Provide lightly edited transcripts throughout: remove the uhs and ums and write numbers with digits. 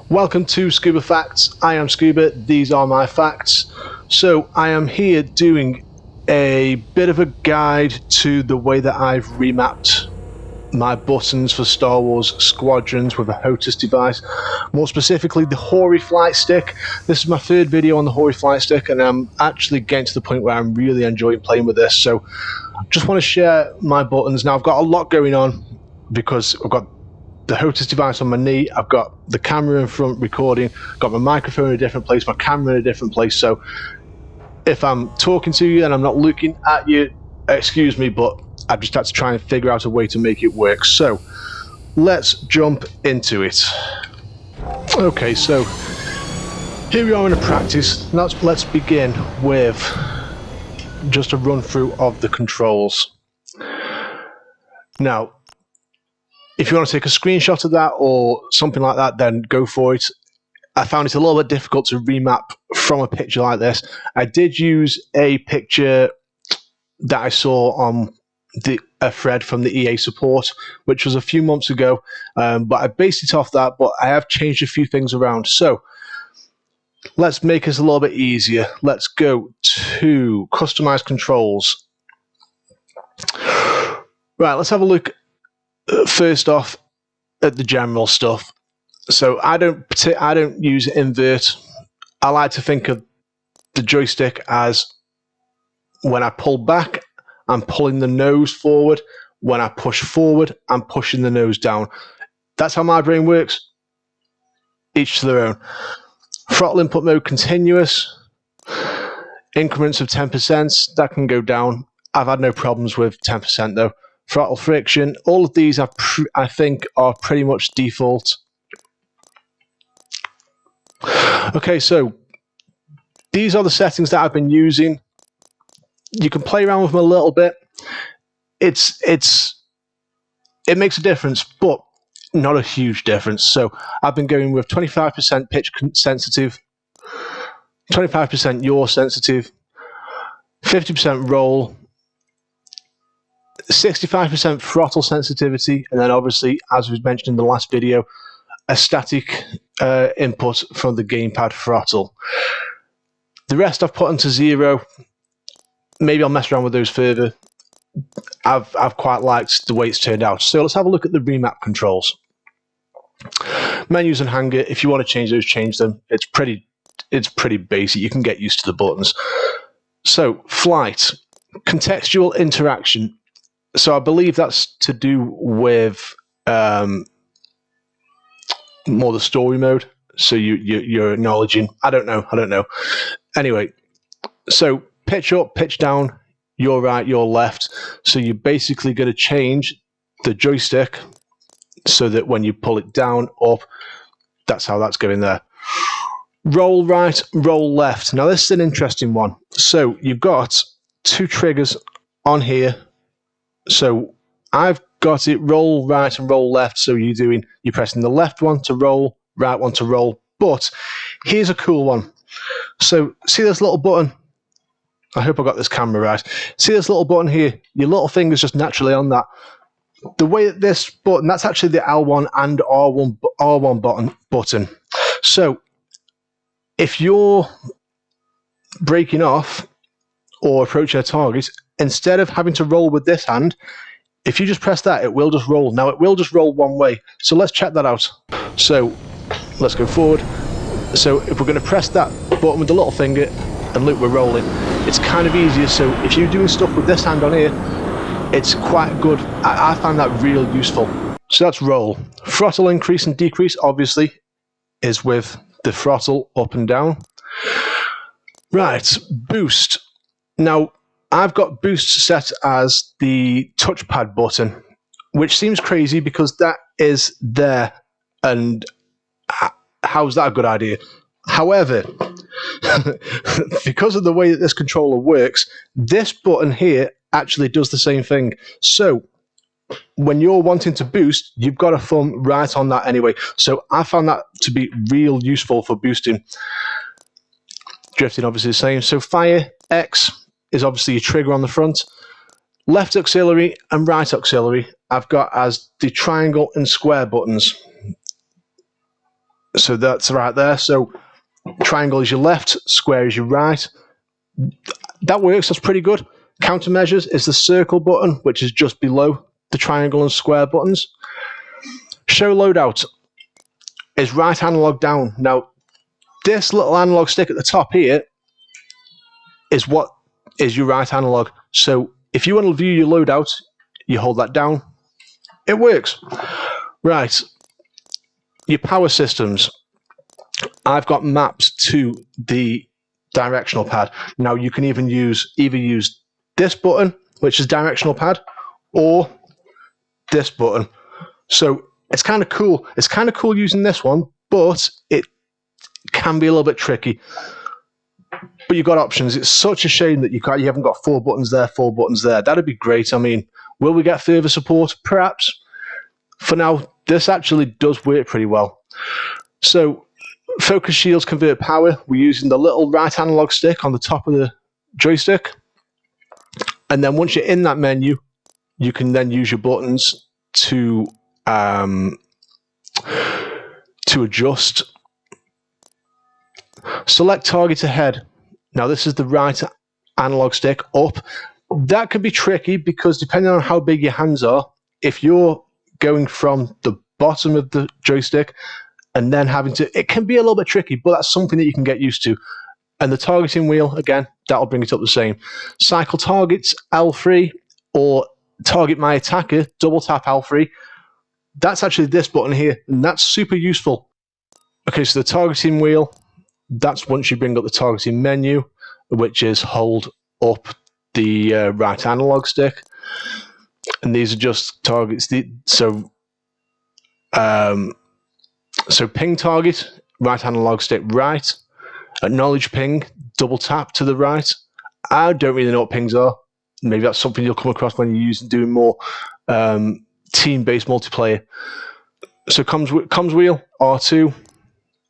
Welcome to SkuberFacts. I am Scuba, these are my facts. So I am here doing a bit of a guide to the way that I've remapped my buttons for Star Wars Squadrons with a HOTAS device. More specifically, the Hori Flight Stick. This is my third video on the Hori Flight Stick, and I'm actually getting to the point where I'm really enjoying playing with this. So just want to share my buttons. Now I've got a lot going on because I've got the HOTAS device on my knee, I've got the camera in front recording, got my microphone in a different place, my camera in a different place, so if I'm talking to you and I'm not looking at you, excuse me, but I've just had to try and figure out a way to make it work. So let's jump into it. Okay, so here we are in a practice. Let's begin with just a run through of the controls. Now, if you want to take a screenshot of that or something like that, then go for it. I found it a little bit difficult to remap from a picture like this. I did use a picture that I saw on a thread from the EA support, which was a few months ago, but I based it off that, but I have changed a few things around. So let's make this a little bit easier. Let's go to customize controls. Right, let's have a look first off at the general stuff. So I don't use invert. I like to think of the joystick as when I pull back, I'm pulling the nose forward. When I push forward, I'm pushing the nose down. That's how my brain works. Each to their own. Throttle input mode continuous. Increments of 10%, that can go down. I've had no problems with 10% though. Throttle friction, all of these I think are pretty much default. Okay, so these are the settings that I've been using. You can play around with them a little bit. It makes a difference, but not a huge difference. So I've been going with 25% pitch sensitive, 25% yaw sensitive, 50% roll, 65% throttle sensitivity, and then obviously, as was mentioned in the last video, a static input from the gamepad throttle. The rest I've put into 0. Maybe I'll mess around with those further. I've quite liked the way it's turned out. So let's have a look at the remap controls. Menus and hanger, if you want to change those, change them. It's pretty basic. You can get used to the buttons. So flight, contextual interaction. So I believe that's to do with more the story mode. So you're acknowledging. I don't know. Anyway, so pitch up, pitch down, your right, your left. So you're basically going to change the joystick so that when you pull it down, up, that's how that's going there. Roll right, roll left. Now this is an interesting one. So you've got 2 triggers on here. So I've got it roll right and roll left. So you're pressing the left one to roll, right one to roll. But here's a cool one. So see this little button? I hope I got this camera right. See this little button here? Your little finger's just naturally on that. The way that this button, that's actually the L1 and R1 button. So if you're breaking off or approaching a target, instead of having to roll with this hand, if you just press that, it will just roll. Now, it will just roll one way. So let's check that out. So let's go forward. So if we're going to press that button with the little finger, and look, we're rolling. It's kind of easier. So if you're doing stuff with this hand on here, it's quite good. I find that real useful. So that's roll. Throttle increase and decrease, obviously, is with the throttle up and down. Right, boost. Now, I've got boost set as the touchpad button, which seems crazy because that is there. And how's that a good idea? However, because of the way that this controller works, this button here actually does the same thing. So when you're wanting to boost, you've got a thumb right on that anyway. So I found that to be real useful for boosting. Drifting, obviously the same. So fire, X is obviously a trigger on the front. Left auxiliary and right auxiliary I've got as the triangle and square buttons. So that's right there. So triangle is your left, square is your right. That works, that's pretty good. Countermeasures is the circle button, which is just below the triangle and square buttons. Show loadout is right analog down. Now, this little analog stick at the top here is what is your right analog. So if you want to view your loadout, you hold that down. It works. Right. Your power systems. I've got maps to the directional pad. Now you can either use this button, which is directional pad, or this button. So it's kind of cool. It's kind of cool using this one, but it can be a little bit tricky. But you've got options. It's such a shame that you haven't got 4 buttons there, 4 buttons there. That'd be great. I mean, will we get further support? Perhaps. For now, this actually does work pretty well. So focus shields convert power. We're using the little right analog stick on the top of the joystick. And then once you're in that menu, you can then use your buttons to adjust. Select target ahead. Now this is the right analog stick up. That can be tricky because depending on how big your hands are, if you're going from the bottom of the joystick and then having to, it can be a little bit tricky, but that's something that you can get used to. And the targeting wheel, again, that'll bring it up the same. Cycle targets, L3, or target my attacker, double tap L3. That's actually this button here, and that's super useful. Okay, so the targeting wheel, that's once you bring up the targeting menu, which is hold up the right analog stick. And these are just targets. So ping target, right analog stick right. Acknowledge ping, double tap to the right. I don't really know what pings are. Maybe that's something you'll come across when you're doing more team-based multiplayer. So comms wheel, R2.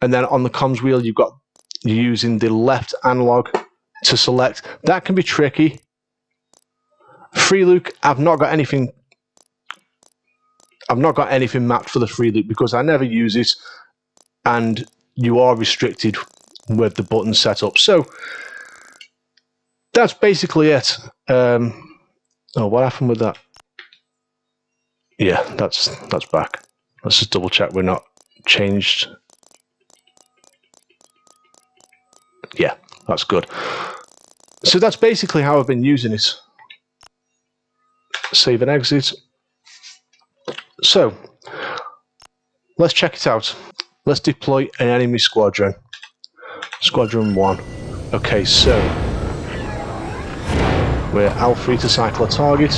And then on the comms wheel, you're using the left analog to select. That can be tricky. Free loop, I've not got anything mapped for the free loop because I never use it, and you are restricted with the buttons set up. So that's basically it. Oh, what happened with that? Yeah, that's back. Let's just double check we're not changed. Yeah, that's good. So that's basically how I've been using it. Save and exit. So let's check it out. Let's deploy an enemy squadron. Squadron 1. Okay, so we're L3 to cycle a target.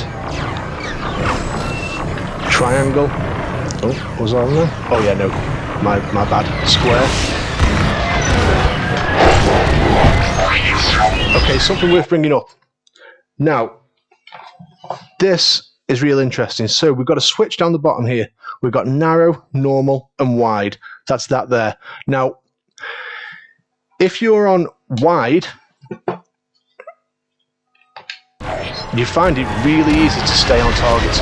Triangle. Oh, what was I on there? Oh yeah, no. My bad. Square. Okay, something worth bringing up. Now, this is real interesting. So we've got a switch down the bottom here. We've got narrow, normal, and wide. That's that there. Now, if you're on wide, you find it really easy to stay on target.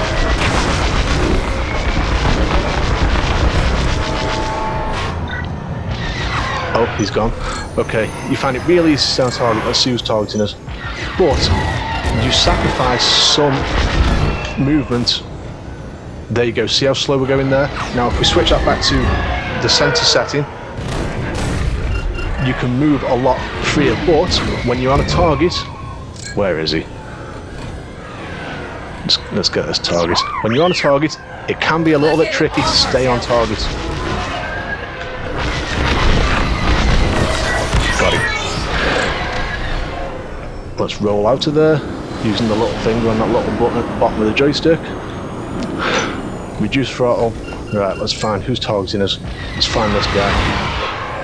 Oh, he's gone. Okay, you find it really easy to stay on target. Let's see who's targeting us. But you sacrifice some movement. There you go. See how slow we're going there? Now, if we switch that back to the center setting, you can move a lot freer. But when you're on a target, where is he? Let's get this target. When you're on a target, it can be a little bit tricky to stay on target. Got him. Let's roll out of there using the little finger on that little button at the bottom of the joystick. Reduce throttle. Right, let's find who's targeting us. Let's find this guy.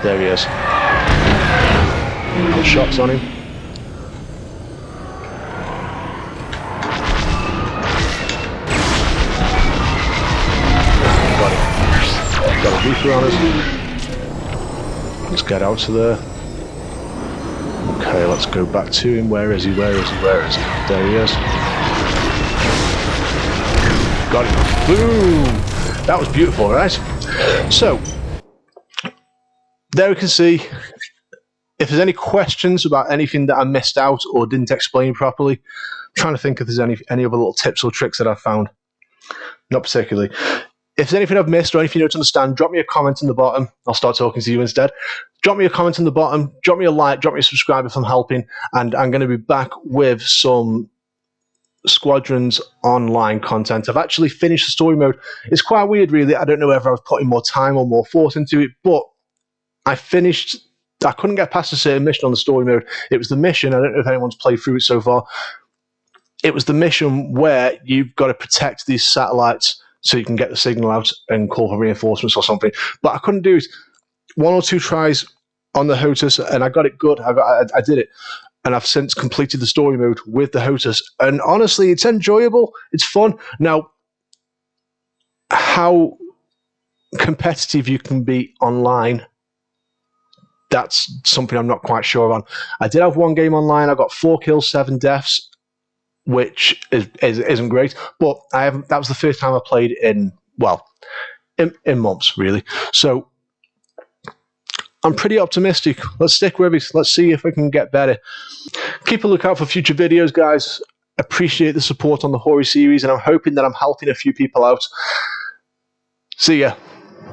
There he is. Put shots on him. Got him. Got a Reaper on us. Let's get out of there. Okay, let's go back to him. Where is he? Where is he? Where is he? There he is. Got him. Boom! That was beautiful, right? So, there we can see. If there's any questions about anything that I missed out or didn't explain properly, I'm trying to think if there's any other little tips or tricks that I've found. Not particularly. If there's anything I've missed or anything you don't understand, drop me a comment in the bottom. I'll start talking to you instead. Drop me a comment in the bottom. Drop me a like. Drop me a subscribe if I'm helping. And I'm going to be back with some Squadrons online content. I've actually finished the story mode. It's quite weird, really. I don't know whether I was putting more time or more thought into it, but I finished. I couldn't get past a certain mission on the story mode. It was the mission. I don't know if anyone's played through it so far. It was the mission where you've got to protect these satellites so you can get the signal out and call for reinforcements or something. But I couldn't do it. 1 or 2 tries on the HOTAS, and I got it good. I did it. And I've since completed the story mode with the HOTAS. And honestly, it's enjoyable. It's fun. Now, how competitive you can be online, that's something I'm not quite sure on. I did have 1 game online. I got 4 kills, 7 deaths, which isn't great. But that was the first time I played in months, really. So I'm pretty optimistic. Let's stick with it. Let's see if we can get better. Keep a lookout for future videos, guys. Appreciate the support on the Hori series, and I'm hoping that I'm helping a few people out. See ya.